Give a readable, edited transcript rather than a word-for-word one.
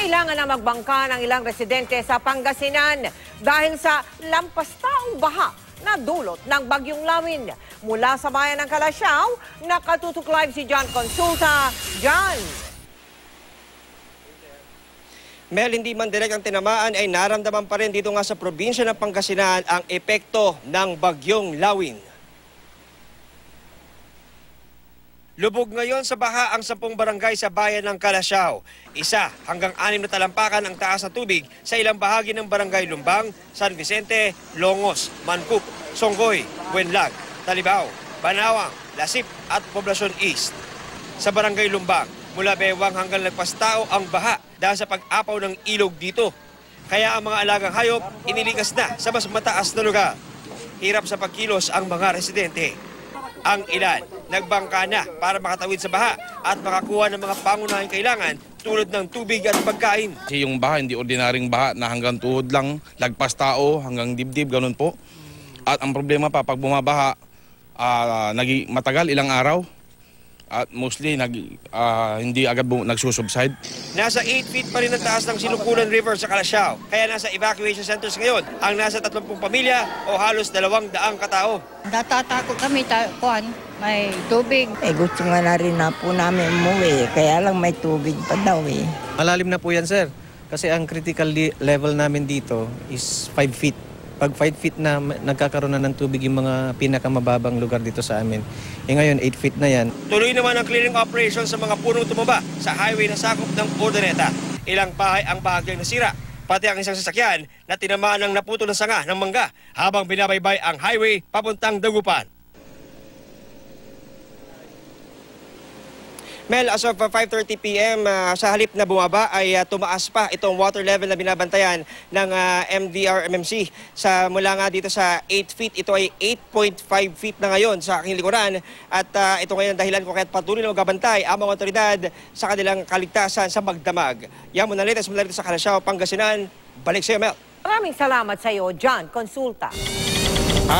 Kailangan na magbangka ng ilang residente sa Pangasinan dahil sa lampas-taong baha na dulot ng Bagyong Lawin. Mula sa bayan ng Calasiao, nakatutok live si John Consulta. John! Mel, hindi man direct ang tinamaan ay naramdaman pa rin dito nga sa probinsya ng Pangasinan ang epekto ng Bagyong Lawin. Lubog ngayon sa baha ang 10 barangay sa bayan ng Calasiao. 1 hanggang 6 na talampakan ang taas ng tubig sa ilang bahagi ng barangay Lumbang, San Vicente, Longos, Mancuk, Songgoy, Buenlag, Talibao, Banawang, Lasip at Poblacion East. Sa barangay Lumbang, mula Bewang hanggang Lagpastao ang baha dahil sa pag-apaw ng ilog dito. Kaya ang mga alagang hayop inilikas na sa mas mataas na lugar. Hirap sa pagkilos ang mga residente. Ang ilan, nagbangka na para makatawid sa baha at makakuha ng mga pangunahing kailangan tulad ng tubig at pagkain. Kasi yung baha, hindi ordinaryong baha na hanggang tuhod lang, lagpas tao, hanggang dibdib, ganun po. At ang problema pa, pag bumabaha, matagal, ilang araw. At mostly, hindi agad nagsusubside. Nasa 8 feet pa rin ang taas ng Sinukulan River sa Calasiao. Kaya nasa evacuation centers ngayon ang nasa 30 pamilya o halos 200 katao. Natatakot kami, may tubig. Gusto nga na rin na po namin umuwi, kaya lang may tubig pa daw eh. Malalim na po yan, sir. Kasi ang critical level namin dito is 5 feet. Pag 5 feet na nagkakaroon na ng tubig yung mga pinakamababang lugar dito sa amin. Ngayon, 8 feet na yan. Tuloy naman ang clearing operation sa mga punong tumaba sa highway na sakop ng Urdaneta. Ilang bahay ang bahagyang nasira, pati ang isang sasakyan na tinamaan ng naputol na sanga ng mangga habang binabaybay ang highway papuntang Dagupan. Mel, as of 5:30 p.m. Sa halip na bumaba ay tumaas pa itong water level na binabantayan ng MDRMMC. Mula nga dito sa 8 feet, ito ay 8.5 feet na ngayon sa aking likuran. At ito ngayon ang dahilan kung kaya't patuloy na magbabantay ang mga otoridad sa kanilang kaligtasan sa magdamag. Yan muna latest mula dito sa Calasiao, Pangasinan. Balik sa iyo, Mel. Maraming salamat sa iyo, John Consulta.